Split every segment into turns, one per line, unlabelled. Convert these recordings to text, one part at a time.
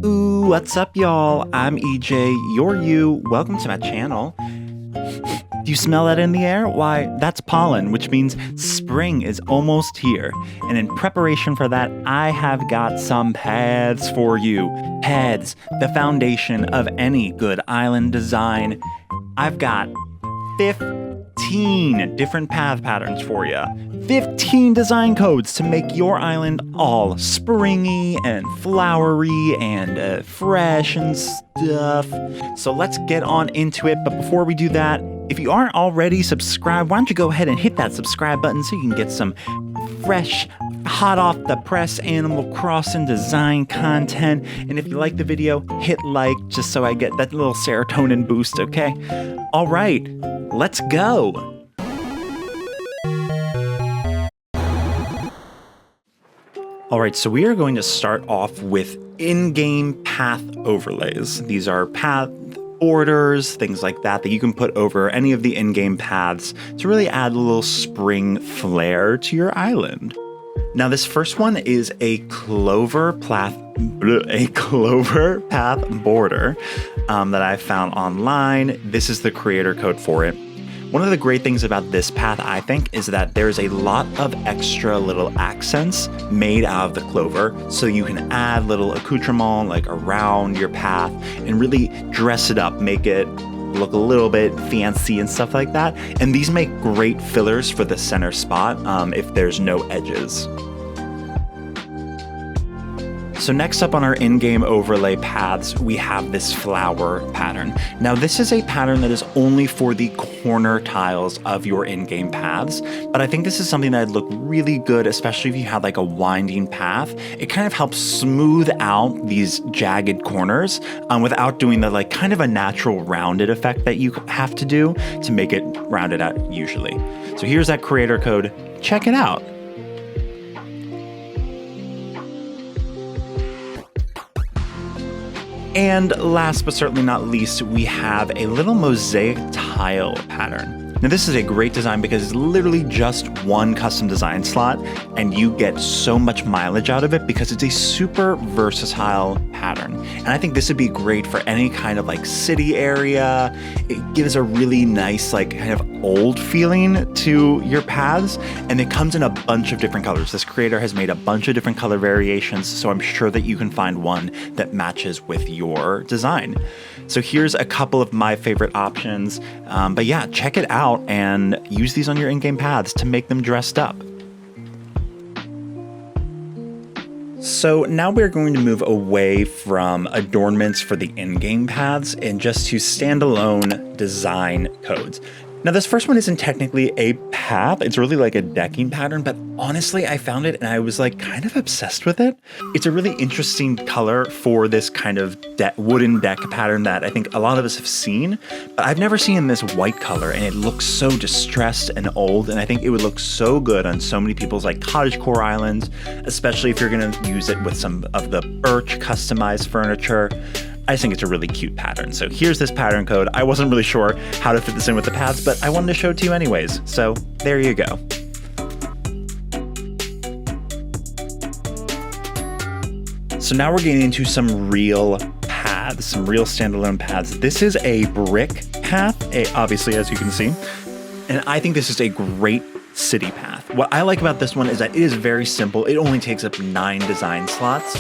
Ooh, what's up, y'all? I'm EJ, you're you. Welcome to my channel. Do you smell that in the air? Why, that's pollen, which means spring is almost here. And in preparation for that, I have got some paths for you. Paths, the foundation of any good island design. I've got 15 different path patterns for you. 15 design codes to make your island all springy and flowery and fresh and stuff. So let's get on into it. But before we do that, if you aren't already subscribed, why don't you go ahead and hit that subscribe button so you can get some fresh, hot off the press Animal Crossing design content. And if you like the video, hit like just so I get that little serotonin boost, okay? All right, let's go. All right, so we are going to start off with in-game path overlays. These are path borders, things like that you can put over any of the in-game paths to really add a little spring flair to your island. Now, this first one is a clover path border that I found online. This is the creator code for it. One of the great things about this path, I think, is that there's a lot of extra little accents made out of the clover, so you can add little accoutrement like around your path and really dress it up, make it look a little bit fancy and stuff like that. And these make great fillers for the center spot if there's no edges. So next up on our in-game overlay paths, we have this flower pattern. Now this is a pattern that is only for the corner tiles of your in-game paths, but I think this is something that'd look really good, especially if you had like a winding path. It kind of helps smooth out these jagged corners without doing the like kind of a natural rounded effect that you have to do to make it rounded out usually. So here's that creator code, check it out. And last but certainly not least, we have a little mosaic tile pattern. Now this is a great design because it's literally just one custom design slot and you get so much mileage out of it because it's a super versatile pattern. And I think this would be great for any kind of like city area. It gives a really nice like kind of old feeling to your paths, and it comes in a bunch of different colors. This creator has made a bunch of different color variations, so I'm sure that you can find one that matches with your design. So here's a couple of my favorite options, but yeah, check it out and use these on your in-game paths to make them dressed up. So now we're going to move away from adornments for the in-game paths and just to standalone design codes. Now this first one isn't technically a path, it's really like a decking pattern, but honestly I found it and I was like kind of obsessed with it. It's a really interesting color for this kind of wooden deck pattern that I think a lot of us have seen, but I've never seen this white color and it looks so distressed and old, and I think it would look so good on so many people's like Cottagecore islands, especially if you're gonna use it with some of the birch customized furniture. I just think it's a really cute pattern. So here's this pattern code. I wasn't really sure how to fit this in with the paths, but I wanted to show it to you anyways. So there you go. So now we're getting into some real paths, some real standalone paths. This is a brick path, obviously, as you can see. And I think this is a great city path. What I like about this one is that it is very simple. It only takes up 9 design slots,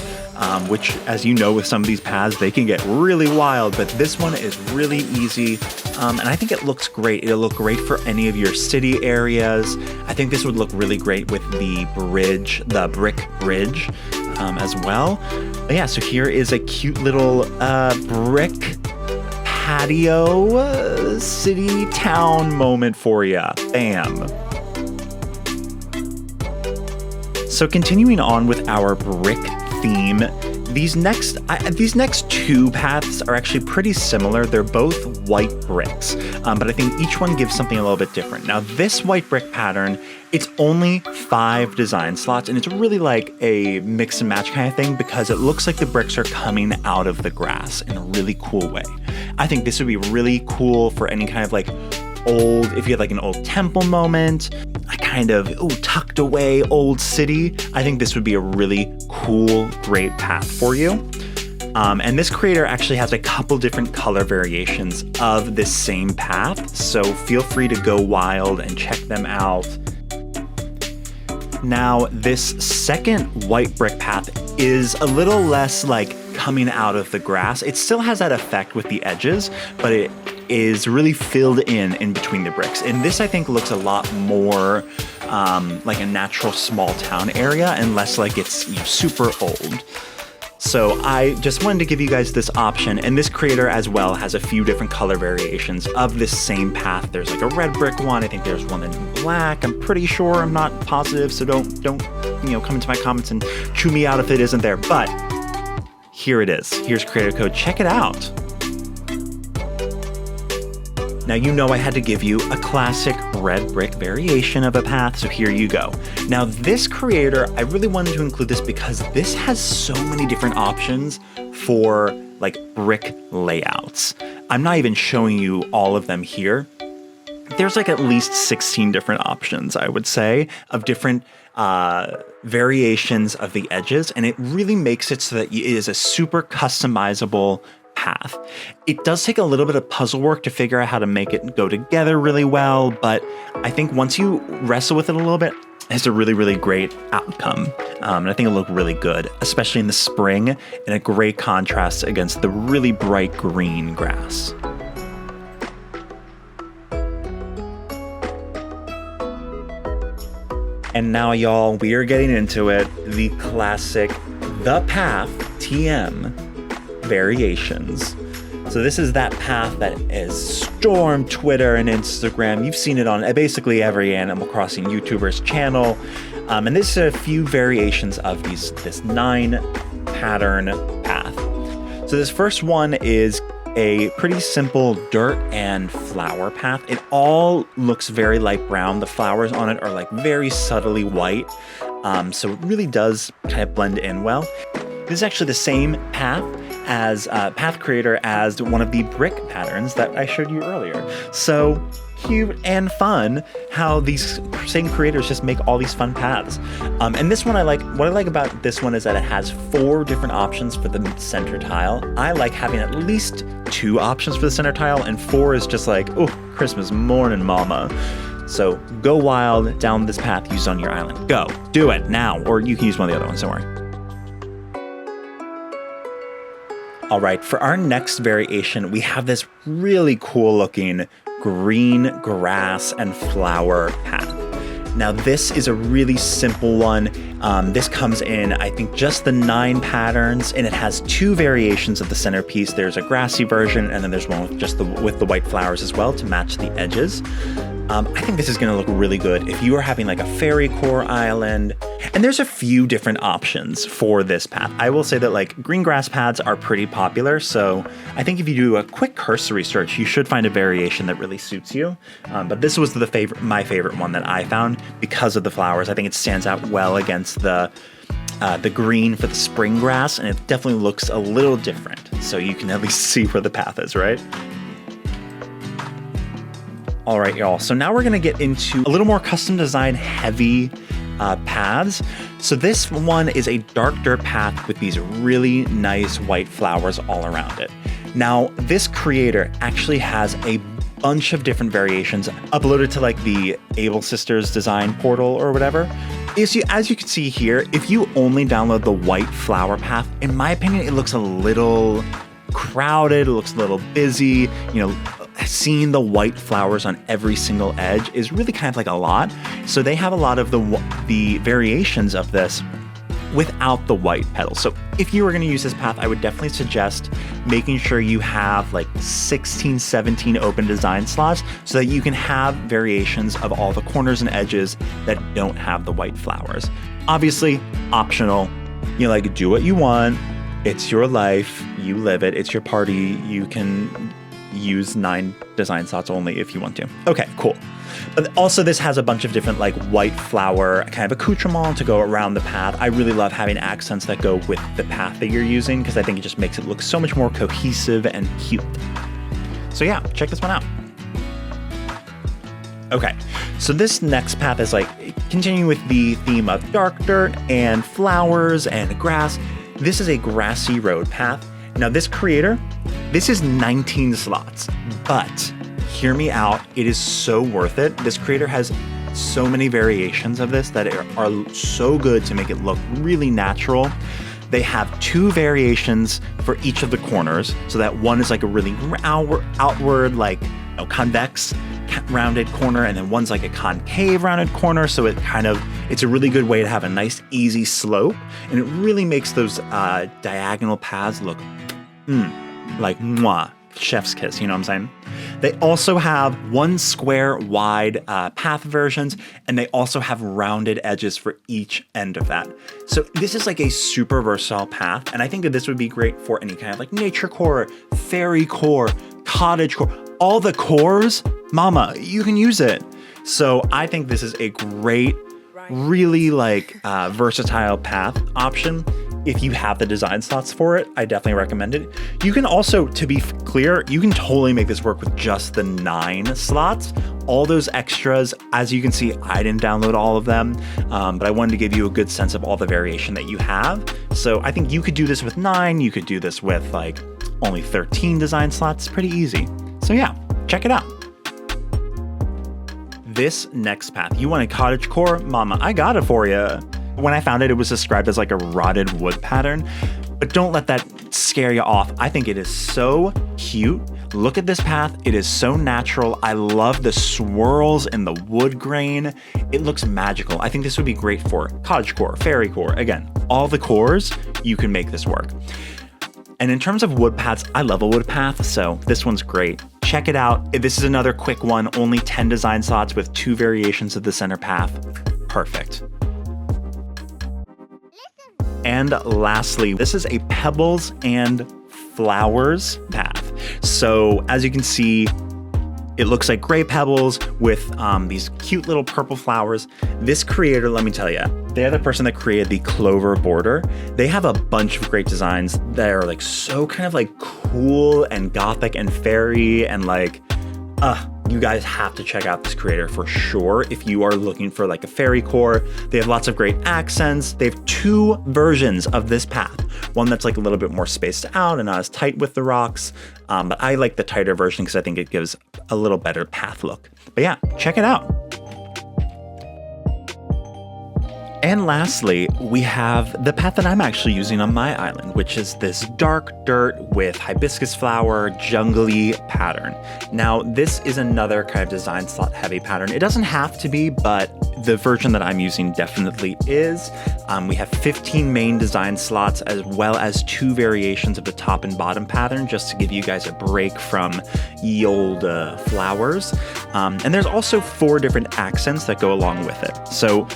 which, as you know, with some of these paths, they can get really wild, but this one is really easy. And I think it looks great. It'll look great for any of your city areas. I think this would look really great with the bridge, the brick bridge, as well. But yeah, so here is a cute little brick patio city town moment for ya. Bam. So continuing on with our brick theme, these next 2 paths are actually pretty similar. They're both white bricks, but I think each one gives something a little bit different. Now this white brick pattern, it's only 5 design slots, and it's really like a mix and match kind of thing because it looks like the bricks are coming out of the grass in a really cool way. I think this would be really cool for any kind of like old, if you had like an old temple moment, a kind of tucked away old city. I think this would be a really cool, great path for you. And this creator actually has a couple different color variations of this same path, so feel free to go wild and check them out. Now, this second white brick path is a little less like coming out of the grass. It still has that effect with the edges, but it is really filled in between the bricks. And this, I think, looks a lot more like a natural small town area and less like it's, you know, super old. So I just wanted to give you guys this option, and this creator as well has a few different color variations of this same path. There's like a red brick one. I think there's one in black. I'm pretty sure. I'm not positive, so don't you know, come into my comments and chew me out if it isn't there. But here it is. Here's creator code. Check it out. Now, you know I had to give you a classic red brick variation of a path, so here you go. Now, this creator, I really wanted to include this because this has so many different options for like brick layouts. I'm not even showing you all of them here. There's like at least 16 different options, I would say, of different variations of the edges, and it really makes it so that it is a super customizable path. It does take a little bit of puzzle work to figure out how to make it go together really well, but I think once you wrestle with it a little bit, it's a really, really great outcome. And I think it'll look really good, especially in the spring, and a great contrast against the really bright green grass. And now, y'all, we are getting into it. The classic The Path TM variations. So this is that path that is stormed Twitter and Instagram. You've seen it on basically every Animal Crossing YouTuber's channel. And this is a few variations of this 9 pattern path. So this first one is a pretty simple dirt and flower path. It all looks very light brown. The flowers on it are like very subtly white. So it really does kind of blend in well. This is actually the same path as path creator as one of the brick patterns that I showed you earlier. So cute and fun how these same creators just make all these fun paths. And this one I like. What I like about this one is that it has 4 different options for the center tile. I like having at least 2 options for the center tile, and 4 is just like, oh, Christmas morning, mama. So go wild down this path used on your island. Go, do it now, or you can use one of the other ones, don't worry. All right, for our next variation, we have this really cool looking green grass and flower path. Now, this is a really simple one. This comes in, I think, just the 9 patterns, and it has 2 variations of the centerpiece. There's a grassy version, and then there's one with just with the white flowers as well to match the edges. I think this is going to look really good if you are having like a fairy core island. And there's a few different options for this path. I will say that like green grass paths are pretty popular, so I think if you do a quick cursory search, you should find a variation that really suits you. But this was my favorite one that I found because of the flowers. I think it stands out well against the green for the spring grass, and it definitely looks a little different. So you can at least see where the path is, right? All right, y'all. So now we're going to get into a little more custom design heavy paths. So this one is a dark dirt path with these really nice white flowers all around it. Now, this creator actually has a bunch of different variations uploaded to like the Able Sisters design portal or whatever. As you can see here, if you only download the white flower path, in my opinion, it looks a little crowded. It looks a little busy, you know. Seeing the white flowers on every single edge is really kind of like a lot. So they have a lot of the variations of this without the white petals. So if you were going to use this path, I would definitely suggest making sure you have like 16, 17 open design slots so that you can have variations of all the corners and edges that don't have the white flowers. Obviously, optional. You know, like, do what you want. It's your life. You live it. It's your party. You can use 9 design slots only if you want to. Okay, cool. But also this has a bunch of different like white flower kind of accoutrement to go around the path. I really love having accents that go with the path that you're using because I think it just makes it look so much more cohesive and cute. So yeah, check this one out. Okay, so this next path is like continuing with the theme of dark dirt and flowers and grass. This is a grassy road path. Now this creator, this is 19 slots, but hear me out, it is so worth it. This creator has so many variations of this that are so good to make it look really natural. They have 2 variations for each of the corners, so that one is like a really outward, like, you know, convex rounded corner, and then one's like a concave rounded corner. So it's a really good way to have a nice easy slope, and it really makes those diagonal paths look like mwah, chef's kiss, you know what I'm saying? They also have 1 square wide path versions, and they also have rounded edges for each end of that. So this is like a super versatile path, and I think that this would be great for any kind of like Naturecore, Fairycore, Cottagecore, all the cores, mama, you can use it. So I think this is a great, really like versatile path option. If you have the design slots for it, I definitely recommend it. You can also, to be clear, you can totally make this work with just the 9 slots. All those extras, as you can see, I didn't download all of them, but I wanted to give you a good sense of all the variation that you have. So I think you could do this with 9, you could do this with like only 13 design slots, pretty easy. So yeah, check it out. This next path, you want a cottagecore? Mama, I got it for you. When I found it, it was described as like a rotted wood pattern, but don't let that scare you off. I think it is so cute. Look at this path. It is so natural. I love the swirls and the wood grain. It looks magical. I think this would be great for cottagecore, fairycore. Again, all the cores, you can make this work. And in terms of wood paths, I love a wood path, so this one's great. Check it out. This is another quick one, only 10 design slots with 2 variations of the center path. Perfect. And lastly, this is a pebbles and flowers path. So as you can see, it looks like gray pebbles with these cute little purple flowers. This creator, let me tell you, they're the person that created the clover border. They have a bunch of great designs that are like so kind of like cool and gothic and fairy and like, you guys have to check out this creator for sure if you are looking for like a fairy core. They have lots of great accents. They have 2 versions of this path. One that's like a little bit more spaced out and not as tight with the rocks. But I like the tighter version because I think it gives a little better path look. But yeah, check it out. And lastly, we have the path that I'm actually using on my island, which is this dark dirt with hibiscus flower, jungly pattern. Now, this is another kind of design slot heavy pattern. It doesn't have to be, but the version that I'm using definitely is. We have 15 main design slots as well as 2 variations of the top and bottom pattern, just to give you guys a break from ye old flowers. And there's also 4 different accents that go along with it. So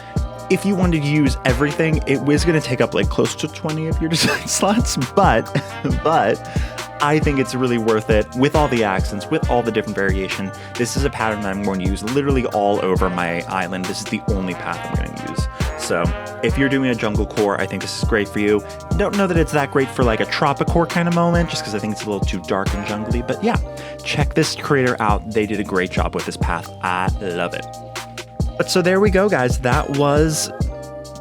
if you wanted to use everything, it was going to take up like close to 20 of your design slots, but I think it's really worth it with all the accents, with all the different variation. This is a pattern that I'm going to use literally all over my island. This is the only path I'm going to use. So if you're doing a Junglecore, I think this is great for you. Don't know that it's that great for like a Tropicore kind of moment, just because I think it's a little too dark and jungly, but yeah, check this creator out. They did a great job with this path. I love it. But so there we go, guys. That was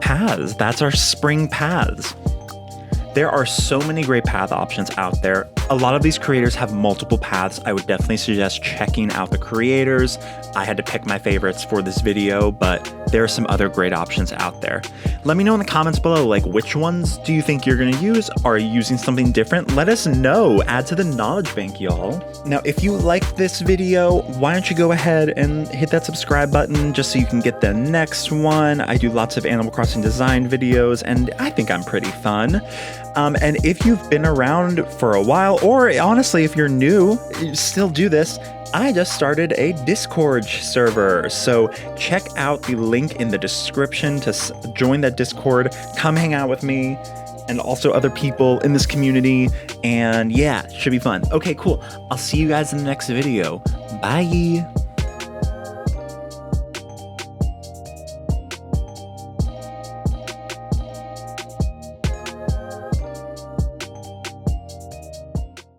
paths. That's our spring paths. There are so many great path options out there. A lot of these creators have multiple paths. I would definitely suggest checking out the creators. I had to pick my favorites for this video, but there are some other great options out there. Let me know in the comments below, like, which ones do you think you're gonna use? Are you using something different? Let us know. Add to the knowledge bank, y'all. Now, if you liked this video, why don't you go ahead and hit that subscribe button just so you can get the next one. I do lots of Animal Crossing design videos, and I think I'm pretty fun. And if you've been around for a while, or honestly, if you're new, you still do this, I just started a Discord server. So check out the link in the description to join that Discord. Come hang out with me and also other people in this community. And yeah, it should be fun. Okay, cool. I'll see you guys in the next video. Bye.